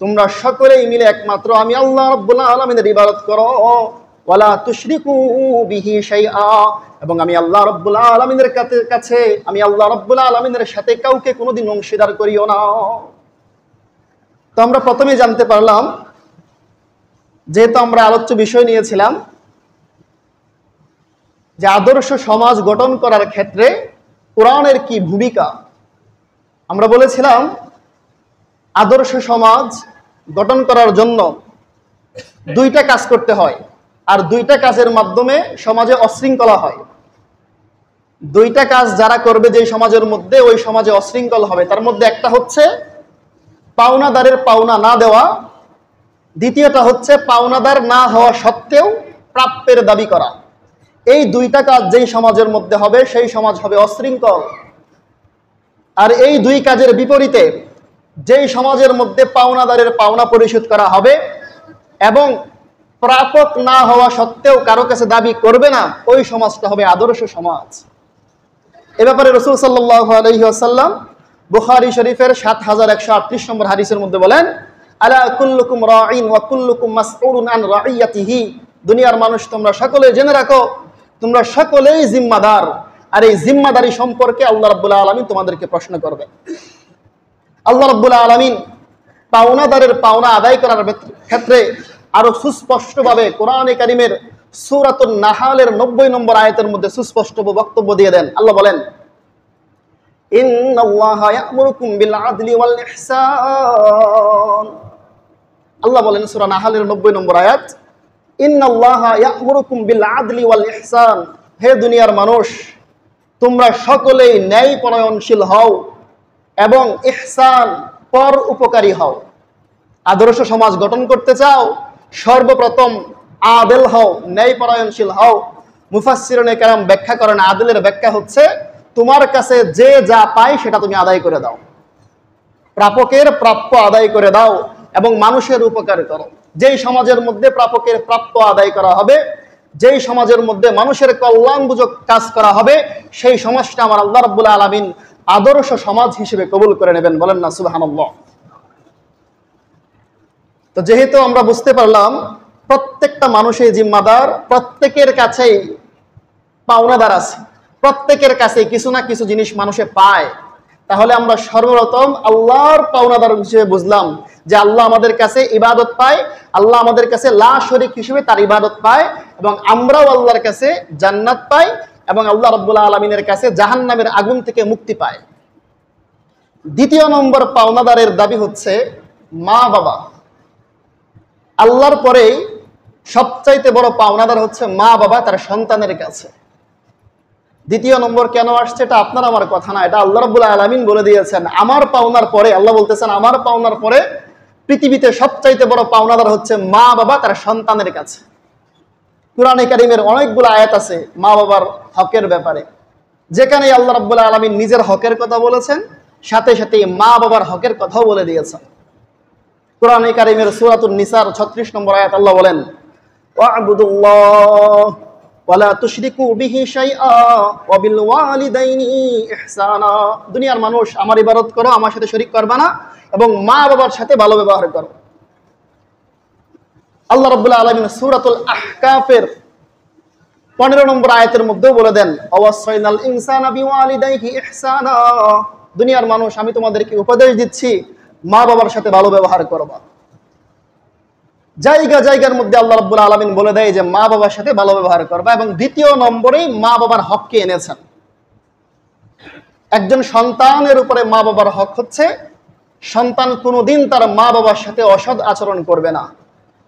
তোমরা সকলেই মিলে একমাত্র আমি আল্লাহ রাব্বুল আলামিনের ইবাদত করো। ওয়া লা তুশরিকু বিহি শাইআ, এবং আমি আল্লাহ রাব্বুল আলামিনের কাছে আমি আল্লাহ রাব্বুল আলামিনের সাথে কাউকে কোনোদিন অংশীদার করিও না। তো আমরা প্রথমে জানতে পারলাম, যেহেতু আমরা আলোচ্য বিষয় নিয়েছিলাম যে আদর্শ সমাজ গঠন করার ক্ষেত্রে কোরআনের কি ভূমিকা, আমরা বলেছিলাম আদর্শ সমাজ গঠন করার জন্য দুইটা কাজ করতে হয়, আর দুইটা কাজের মাধ্যমে সমাজে অশৃঙ্খলা হয়। দুইটা কাজ যারা করবে যে সমাজের মধ্যে, ওই সমাজে অশৃঙ্খল হবে। তার মধ্যে একটা হচ্ছে পাওনাদারের পাওনা না দেওয়া, দ্বিতীয়টা হচ্ছে পাওনাদার না হওয়া সত্ত্বেও প্রাপ্যের দাবি করা। এই দুইটা কাজ যেই সমাজের মধ্যে হবে সেই সমাজ হবে অশৃঙ্খল। আর এই দুই কাজের বিপরীতে যেই সমাজের মধ্যে পাওনাদারের পাওনা পরিশোধ করা হবে এবং প্রাপক না হওয়া সত্ত্বেও কারো কাছে দাবি করবে না, ওই সমাজটা হবে আদর্শ সমাজ। এ ব্যাপারে রাসূল সাল্লাল্লাহু আলাইহি ওয়াসাল্লাম বুখারী শরীফের 7138 নম্বর হাদিসের মধ্যে বলেন, আলা কুল্লুকুম রাঈন ওয়া কুল্লুকুম মাসউলুন আন রাঈয়াতিহি। দুনিয়ার মানুষ, তোমরা সকলে জেনে রাখো, তোমরা সকলেই জিম্মাদার, আর এই জিম্মাদারি সম্পর্কে আল্লাহ রাব্বুল আলামিন তোমাদেরকে প্রশ্ন করবে। আল্লাহ রাব্বুল আলামিন পাওনাদারের পাওনা আদায় করার ক্ষেত্রে আরো সুস্পষ্টভাবে কোরআনে কারীমের সূরাতুন নাহালের 90 নম্বর আয়াতের মধ্যে সুস্পষ্ট বক্তব্য দিয়ে দেন। আল্লাহ বলেন, ইন্নাল্লাহা ইয়া'মুরুকুম বিল আদলি ওয়াল ইহসান। আল্লাহ বলেন সূরা নাহালের 90 নম্বর আয়াত, ইন্নাল্লাহা ইয়া'মুরুকুম বিল আদলি ওয়াল ইহসান। হে দুনিয়ার মানুষ, তোমরা সকলেই ন্যায় পরায়ণশীল হও এবং ইহসান, পর উপকারী হও। আদর্শ সমাজ গঠন করতে চাও, সর্বপ্রথম আদেল হও, ন্যায় পরায়ণশীল হও। মুফাসসিরুনে কেরাম ব্যাখ্যা করেন, আদেলের ব্যাখ্যা হচ্ছে তোমার কাছে যে যা পায় সেটা তুমি আদায় করে দাও, প্রাপকের প্রাপ্য আদায় করে দাও এবং মানুষের উপকার করো। যেই সমাজের মধ্যে প্রাপকের প্রাপ্য আদায় করা হবে, যেই সমাজের মধ্যে মানুষের কল্যাণবোধক কাজ করা হবে, সেই সমাজটা আমার আল্লাহ রাব্বুল আলামিন আদর্শ সমাজ হিসেবে কবুল করে নেবেন। বলেন না সুবহানাল্লাহ। তো যেহেতু আমরা বুঝতে পারলাম প্রত্যেকটা মানুষই জিম্মাদার, প্রত্যেকের কাছেই পাওনাদার আছে, প্রত্যেকের কাছে কিছু না কিছু জিনিস মানুষে পায়, তাহলে আমরা সর্বপ্রথম আল্লাহর পাওনাদার হিসেবে বুঝলাম যে আল্লাহ আমাদের কাছে ইবাদত পায়, আল্লাহ আমাদের কাছে লা শরীক হিসেবে তার ইবাদত পায়, এবং আমরাও আল্লাহর কাছে জান্নাত পাই এবং আল্লাহ রাব্বুল আলামিনের কাছে জাহান্নামের আগুন থেকে মুক্তি পায়। দ্বিতীয় নম্বর পাওনাদারের দাবি হচ্ছে মা বাবা। আল্লাহর পরেই সবচাইতে বড় পাওনাদার হচ্ছে মা বাবা তার সন্তানের কাছে। দ্বিতীয় নম্বর কেন আসছে এটা আপনার আমার কথা না, এটা আল্লাহ রাব্বুল আলামিন বলে দিয়েছেন। আমার পাওনার পরে, আল্লাহ বলতেছেন আমার পাওনার পরে পৃথিবীতে সবচাইতে বড় পাওনাদার হচ্ছে মা বাবা তার সন্তানের কাছে। কুরআনে কারীমের অনেকগুলো আয়াত আছে মা বাবার হকের ব্যাপারে, যেখানে আল্লাহ রাব্বুল আলামিন নিজের হকের কথা বলেছেন, সাথে সাথে মা বাবার হকের কথাও বলে দিয়েছেন। কুরআনে কারীমের সূরাতুন নিসার 36 নম্বর আয়াত আল্লাহ বলেন, ওয়া'বুদুল্লাহ ওয়া লা তুশরিকু বিহি শাইআ ওয়া বিল ওয়ালিদাইনি ইহসানা। দুনিয়ার মানুষ, আমার ইবাদত করো, আমার সাথে শরীক করবে না, এবং মা বাবার সাথে ভালো ব্যবহার করো। আল্লাহ রাব্বুল আলামিন সূরাতুল আহকাফের 15 নম্বর আয়াতের মধ্যেও বলে দেন, ওয়াসাইনাল ইনসানা বিওয়ালিদাইহি ইহসানা। দুনিয়ার মানুষ, আমি তোমাদেরকে উপদেশ দিচ্ছি মা বাবার সাথে ভালো ব্যবহার করবা। জায়গার মধ্যে আল্লাহ রাব্বুল আলামিন বলে দেয় যে মা বাবার সাথে ভালো ব্যবহার করবা, এবং দ্বিতীয় নম্বরেই মা বাবার হককে এনেছেন। একজন সন্তানের উপরে মা বাবার হক হচ্ছে সন্তান কোনোদিন তার মা বাবার সাথে অসৎ আচরণ করবে না,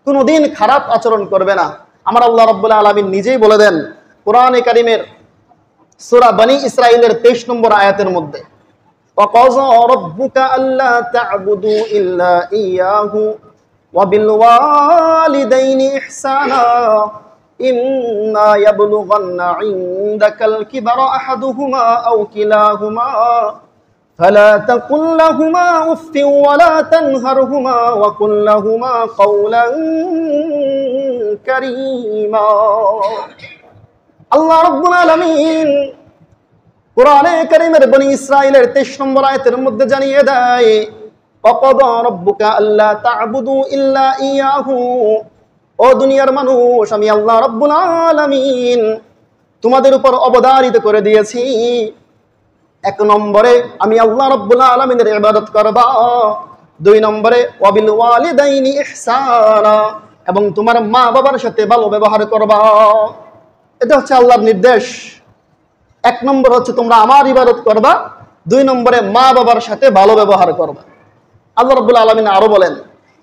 কোনোদিন খারাপ আচরণ করবে না। আমার আল্লাহ রাব্বুল আলামিন নিজেই বলে দেন কোরআনে কারীমের সূরা বনী ইসরাঈলের 23 নম্বর আয়াতের মধ্যে, وقضى ربك ألا تعبدوا إلا إياه وبالوالدين إحسانا إما يبلغن عندك الكبر أحدهما أو كلاهما فلا تقل لهما أف ولا تنهرهما وقل لهما قولا كريما আল্লাহ রাব্বুল আলামিন কোরআনে কারীমের বনি ইসরাঈলের 23 নম্বর আয়াতের মধ্যে জানিয়ে দেয় ওয়াকাদা রাব্বুকা আল্লা তা'বুদু ইল্লা ইয়াহু। ও দুনিয়ার মানুষ, আমি আল্লাহ রাব্বুল আলামিন তোমাদের উপর অবধারিত করে দিয়েছি, 1 নম্বরে আমি আল্লাহ রাব্বুল আলামিনের ইবাদত করবা, 2 নম্বরে ওয়াবিল ওয়ালিদাইনি ইহসানা, এবং তোমার মা বাবার সাথে ভালো ব্যবহার করবা। এটা হচ্ছে আল্লাহর নির্দেশ। 1 নম্বর হচ্ছে তোমরা আমার ইবাদত করবা, 2 নম্বরে মা বাবার সাথে ভালো ব্যবহার করবা। আল্লাহ রাব্বুল আলামিন আরো বলেন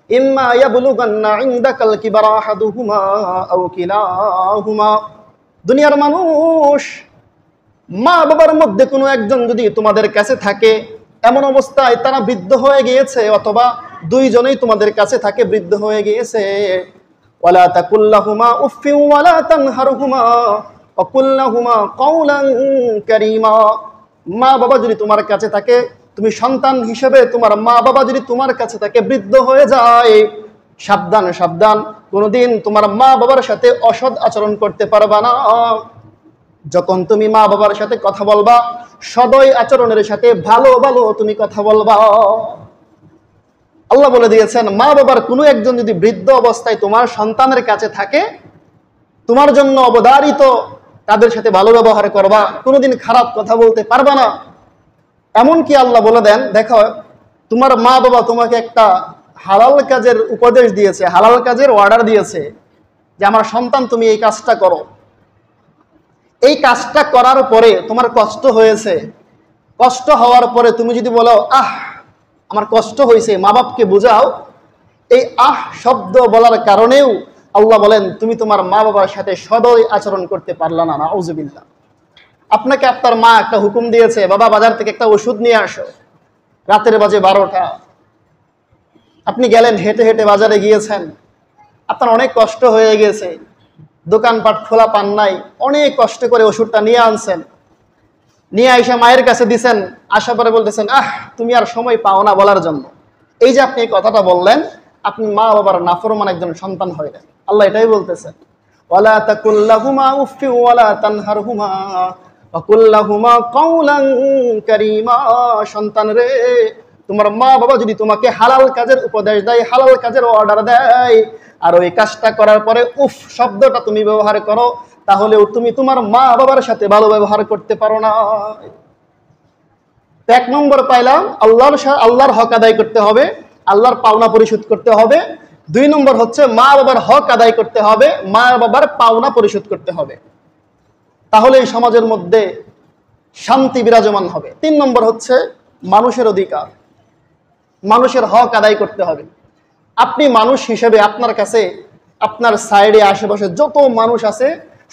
ইম্মা ইয়াবলুগান্না ইনদাকাল কিবারা আহাদুহুমা আও কিলাহুমা। দুনিয়ার মানুষ, মা বাবার মধ্যে কোনো একজন যদি তোমাদের কাছে থাকে, এমন অবস্থায় তারা বৃদ্ধ হয়ে গিয়েছে অথবা 2 জনেই তোমাদের কাছে থাকে, বৃদ্ধ হয়ে গিয়েছে, ওয়ালা তাকুল্লাহুমা উফফি ওয়ালা তানহারহুমা ওয়াকুল্লাহুমা কাওলান কারীমা। মা বাবা যদি তোমার কাছে থাকে, তুমি সন্তান হিসেবে তোমার মা বাবা যদি তোমার কাছে থাকে, বৃদ্ধ হয়ে যায়, সাবধান সাবধান, কোনোদিন তোমার মা বাবার সাথে অসৎ আচরণ করতে পারবা না। যখন তুমি মা বাবার সাথে কথা বলবা, সদয় আচরণের সাথে ভালো ভালো তুমি কথা বলবা। আল্লাহ বলে দিয়েছেন মা বাবার কোনো একজন যদি বৃদ্ধ অবস্থায় তোমার সন্তানের কাছে থাকে, তোমার জন্য অবধারিত তাদের সাথে ভালো ব্যবহার করবা, কোনোদিন খারাপ কথা বলতে পারবা না। এমনকি আল্লাহ বলে দেন, দেখো তোমার মা বাবা তোমাকে একটা হালাল কাজের উপদেশ দিয়েছে, হালাল কাজের অর্ডার দিয়েছে যে আমার সন্তান তুমি এই কাজটা করো। এই কাজটা করার পরে তোমার কষ্ট হয়েছে, কষ্ট হওয়ার পরে তুমি যদি বলো আমার কষ্ট হয়েছে, মা বাপকে বোঝাও, এই শব্দ বলার কারণেও আল্লাহ বলেন তুমি তোমার মা বাবার সাথে সদয় আচরণ করতে পারলা না। নাউযুবিল্লাহ। আপনাকে আপনার মা একটা হুকুম দিয়েছে, বাবা বাজার থেকে একটা ওষুধ নিয়ে আসো, রাতের বাজে 12টা, আপনি গেলেন, হেঁটে হেঁটে বাজারে গিয়েছেন, আপনার অনেক কষ্ট হয়ে গেছে, দোকানপাট খোলা পান নাই, অনেক কষ্ট করে ওষুধটা নিয়ে আনছেন, নিয়ে আইসা মায়ের কাছে দিছেন, আসার পরে বলতেছেন তুমি আর সময় পাও না বলার জন্য। এই যে আপনি এই কথাটা বললেন, আপনি মা বাবার নাফরমান একজন সন্তান হইলেন। আল্লাহ এটাই বলতেছেন ওয়ালা তাকুল্লাহুমা উফফি ওয়ালা তানহারহুমা ওয়াকুল্লাহুমা কাওলান কারীমা। সন্তান রে, তোমার মা বাবা যদি তোমাকে হালাল কাজের উপদেশ দেয়, হালাল কাজের অর্ডার দেয়, আর ওই কাজটা করার পরে উফ শব্দটা তুমি ব্যবহার করো, তাহলেও তুমি তোমার মা বাবার সাথে ভালো ব্যবহার করতে পারো না। 1 নম্বর পাইলাম আল্লাহর হক আদায় করতে হবে, আল্লাহর পাওনা পরিশোধ করতে হবে। 2 নম্বর হচ্ছে মা বাবার হক আদায় করতে হবে, মা বাবার পাওনা পরিশোধ করতে হবে, তাহলে এই সমাজের মধ্যে শান্তি বিরাজমান হবে। 3 নম্বর হচ্ছে মানুষের অধিকার, মানুষের হক আদায় করতে হবে। আপনি মানুষ হিসেবে আপনার কাছে, আপনার সাইডে আশেপাশে যত মানুষ আছে,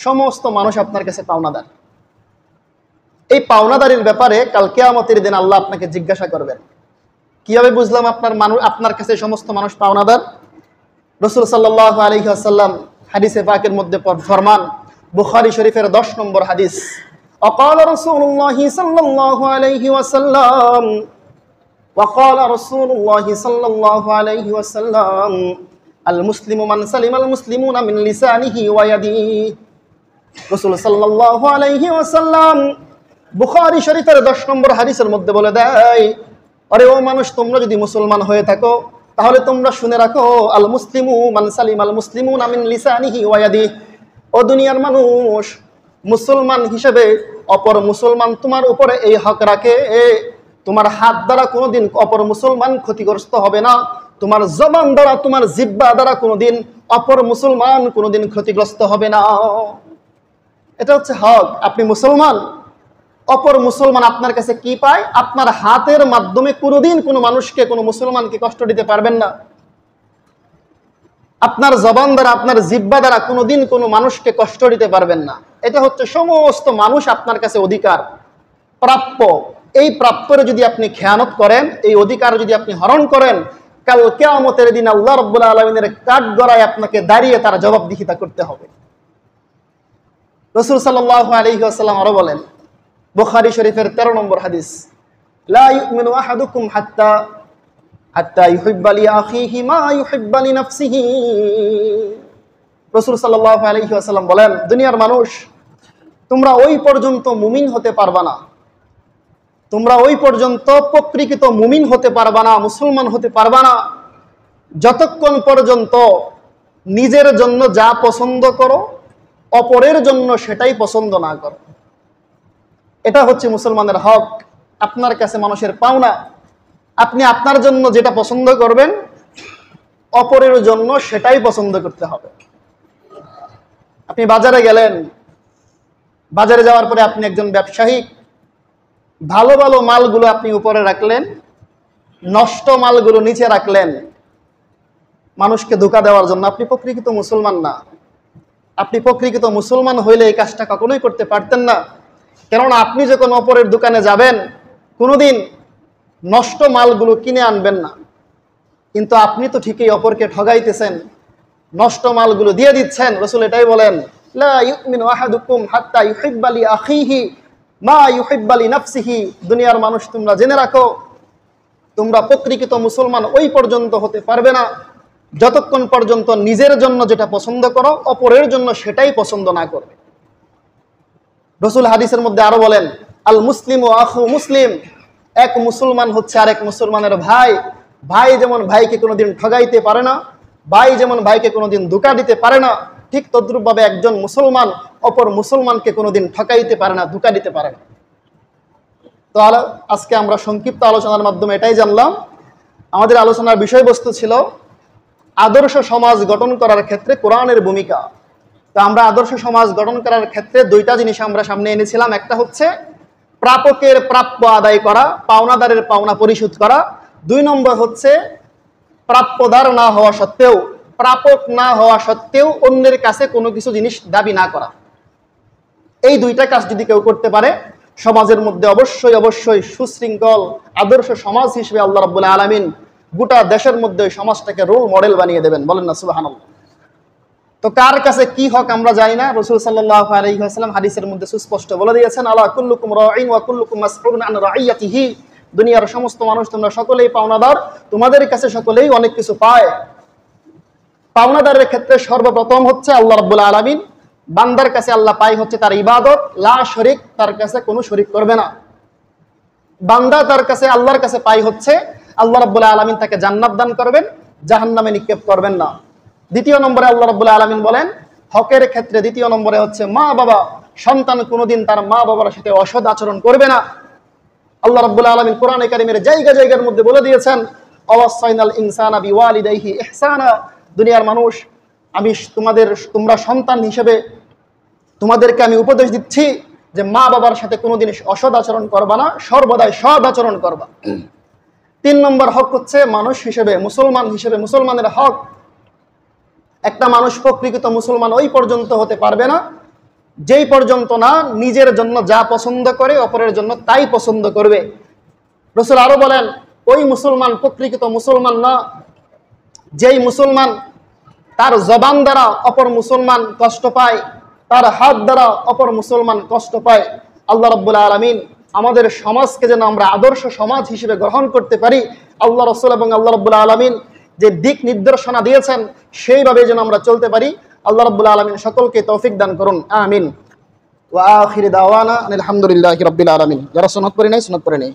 সমস্ত মানুষ আপনার কাছে পাওনাদার। এই পাওনাদারির ব্যাপারে কাল কিয়ামতের দিন আল্লাহ আপনাকে জিজ্ঞাসা করবেন। কিভাবে বুঝলাম আপনার কাছে সমস্ত মানুষ পাওনাদার? রাসূল সাল্লাল্লাহু আলাইহি ওয়াসাল্লাম হাদিসে পাকের মধ্যে ফরমান, বুখারী শরীফের 10 নম্বর হাদিস, وقال رسول الله صلى الله عليه وسلم وقال رسول الله صلى الله عليه وسلم المسلم من سلم المسلمون من لسانه ويده। রাসূল সাল্লাল্লাহু আলাইহি ওয়াসাল্লাম বুখারী শরীফের 10 নম্বর হাদিসের মধ্যে বলে দেয়, আরে ও মানুষ, তোমরা যদি মুসলমান হয়ে থাকো তাহলে তোমরা শুনে রাখো, আল মুসলিমু মান সালিম আল মুসলিমুনা মিন লিসানিহি ওয়া ইয়াদিহি। ও দুনিয়ার মানুষ, মুসলমান হিসেবে অপর মুসলমান তোমার উপরে এই হক রাখে, তোমার হাত দ্বারা কোনোদিন অপর মুসলমান ক্ষতিগ্রস্ত হবে না, তোমার জবান দ্বারা, তোমার জিহ্বা দ্বারা কোনোদিন অপর মুসলমান কোনোদিন ক্ষতিগ্রস্ত হবে না। এটা হচ্ছে হক। আপনি মুসলমান, অপর মুসলমান আপনার কাছে কি পায়? আপনার হাতের মাধ্যমে কোনোদিন কোনো মানুষকে, কোনো মুসলমানকে কষ্ট দিতে পারবেন না। আপনার জবান দ্বারা, আপনার জিহ্বা দ্বারা কোনোদিন কোনো মানুষকে কষ্ট দিতে পারবেন না। এটা হচ্ছে সমস্ত মানুষ আপনার কাছে অধিকার প্রাপ্য। এই প্রাপ্যরে যদি আপনি খেয়ানত করেন, এই অধিকার যদি আপনি হরণ করেন, কাল কিয়ামতের দিন আল্লাহ রাব্বুল আলামিনের কাঠগড়ায় আপনাকে দাঁড়িয়ে তার জবাবদিহিতা করতে হবে। রাসূল সাল্লাল্লাহু আলাইহি ওয়াসাল্লাম আরো বলেন, বুখারী শরীফের 13 নম্বর হাদিস, লা ইউমিনু আহাদুকুম হাত্তা ইউহিব্বা লি আখিহি মা ইউহিব্বা লি নাফসিহি। রাসূল সাল্লাল্লাহু আলাইহি ওয়াসাল্লাম বলেন, দুনিয়ার মানুষ, তোমরা ওই পর্যন্ত মুমিন হতে পারবা না, তোমরা ওই পর্যন্ত প্রকৃত মুমিন হতে পারবা না, মুসলমান হতে পারবা না, যতক্ষণ পর্যন্ত নিজের জন্য যা পছন্দ করো অপরের জন্য সেটাই পছন্দ না করো। এটা হচ্ছে মুসলমানের হক, আপনার কাছে মানুষের পাওনা। আপনি আপনার জন্য যেটা পছন্দ করবেন অপরের জন্য সেটাই পছন্দ করতে হবে। আপনি বাজারে গেলেন, বাজারে যাওয়ার পরে আপনি একজন ব্যবসায়ী, ভালো ভালো মালগুলো আপনি উপরে রাখলেন, নষ্ট মালগুলো নিচে রাখলেন মানুষকে ধোঁকা দেওয়ার জন্য। আপনি প্রকৃত মুসলমান না। আপনি প্রকৃত মুসলমান হইলে এই কাজটা কখনোই করতে পারতেন না। কেননা আপনি যখন অপরের দোকানে যাবেন কোনোদিন নষ্ট মালগুলো কিনে আনবেন না, কিন্তু আপনি তো ঠিকই অপরকে ঠগাইতেছেন, নষ্ট মালগুলো দিয়ে দিচ্ছেন। রাসূল এটাই বলেন, লা ইউমিনু আহাদুকুম হাত্তা ইউহিব্বা লি আখিহি মা ইউহিব্বা লি নাফসিহি। দুনিয়ার মানুষ, তোমরা জেনে রাখো, তোমরা প্রকৃত মুসলমান ওই পর্যন্ত হতে পারবে না যতক্ষণ পর্যন্ত নিজের জন্য যেটা পছন্দ করো অপরের জন্য সেটাই পছন্দ না করবে। রাসূল হাদিসের মধ্যে আরো বলেন, আল মুসলিমু আখু মুসলিম, এক মুসলমান হচ্ছে আরেক মুসলমানের ভাই। ভাই যেমন ভাইকে কোনোদিন ঠগাইতে পারে না, ভাই যেমন ভাইকে কোনোদিন ধোঁকা দিতে পারে না, ঠিক তদ্রূপভাবে একজন মুসলমান অপর মুসলমানকে কোনোদিন ঠকাইতে পারে না, ধোঁকা দিতে পারে না। তো আজকে আমরা সংক্ষিপ্ত আলোচনার মাধ্যমে এটাই জানলাম। আমাদের আলোচনার বিষয়বস্তু ছিল আদর্শ সমাজ গঠন করার ক্ষেত্রে কোরআনের ভূমিকা। তো আমরা আদর্শ সমাজ গঠন করার ক্ষেত্রে দুইটা জিনিস আমরা সামনে এনেছিলাম। একটা হচ্ছে প্রাপকের প্রাপ্য আদায় করা, পাওনাদারের পাওনা পরিশোধ করা। 2 নম্বর হচ্ছে প্রাপ্যদার না হওয়া সত্ত্বেও, প্রাপক না হওয়া সত্ত্বেও অন্যের কাছে কোনো কিছু জিনিস দাবি না করা। এই দুইটা কাজ যদি কেউ করতে পারে, সমাজের মধ্যে অবশ্যই অবশ্যই সুশৃঙ্খল আদর্শ সমাজ হিসেবে আল্লাহ রাব্বুল আলামিন গোটা দেশের মধ্যে সমাজটাকে রোল মডেল বানিয়ে দেবেন। বলেন না সুবহানাল্লাহ। তো কার কাছে কি হক আমরা জানি না। রাসূল সাল্লাল্লাহু আলাইহি ওয়াসাল্লাম হাদিসের মধ্যে সুস্পষ্ট বলে দিয়েছেন, আলা কুল্লুকুম রাঈন ওয়া কুল্লুকুম মাসউলুন আন রাইয়াতিহি। দুনিয়ার সমস্ত মানুষ তোমরা সকলেই পাওনাদার, তোমাদের কাছে সকলেই অনেক কিছু পায়। পাওনাদারের ক্ষেত্রে সর্বপ্রথম হচ্ছে আল্লাহ রাব্বুল আলামিন। বান্দার কাছে আল্লাহ পাই হচ্ছে তার ইবাদত, লা শরীক, তার কাছে কোনো শরীক করবে না। বান্দা তার কাছে আল্লাহর কাছে পাই হচ্ছে আল্লাহ রাব্বুল আলামিন তাকে জান্নাত দান করবেন, জাহান্নামে নিক্ষেপ করবেন না। দ্বিতীয় নম্বরে আল্লাহ রাব্বুল আলামিন বলেন হকের ক্ষেত্রে, দ্বিতীয় নম্বরে হচ্ছে মা বাবা। সন্তান কোনোদিন তার মা বাবার সাথে অসৎ আচরণ করবে না। আল্লাহ রাব্বুল আলামিন কোরআনে কারীমের জায়গার মধ্যে বলে দিয়েছেন, আওয়াসাইনাল ইনসানা বিওয়ালিদাইহি ইহসানা। দুনিয়ার মানুষ, তোমরা সন্তান হিসেবে তোমাদেরকে আমি উপদেশ দিচ্ছি যে মা বাবার সাথে কোনোদিন অসৎ আচরণ করবা না, সর্বদাই সৎ আচরণ করবা। 3 নম্বর হক হচ্ছে মানুষ হিসেবে, মুসলমান হিসেবে মুসলমানের হক। একটা মানুষ প্রকৃত মুসলমান ওই পর্যন্ত হতে পারবে না যেই পর্যন্ত না নিজের জন্য যা পছন্দ করে অপরের জন্য তাই পছন্দ করবে। রাসূল আরো বলেন, ওই মুসলমান প্রকৃত মুসলমান না যেই মুসলমান তার জবান দ্বারা অপর মুসলমান কষ্ট পায়, তার হাত দ্বারা অপর মুসলমান কষ্ট পায়। আল্লাহ রাব্বুল আলামিন আমাদের সমাজকে যেন আমরা আদর্শ সমাজ হিসেবে গ্রহণ করতে পারি, আল্লাহ রাসূল এবং আল্লাহ রাব্বুল আলামিন যে দিক নির্দেশনা দিয়েছেন সেইভাবে যেন আমরা চলতে পারি। আল্লাহ রাব্বুল আলামিন সকলকে তৌফিক দান করুন, আমিন। ওয়া আখির দাওয়ানা আলহামদুলিল্লাহি রাব্বিল আলামিন। যারা সুন্নাত পড়ে নাই সুন্নাত পড়ে নেই।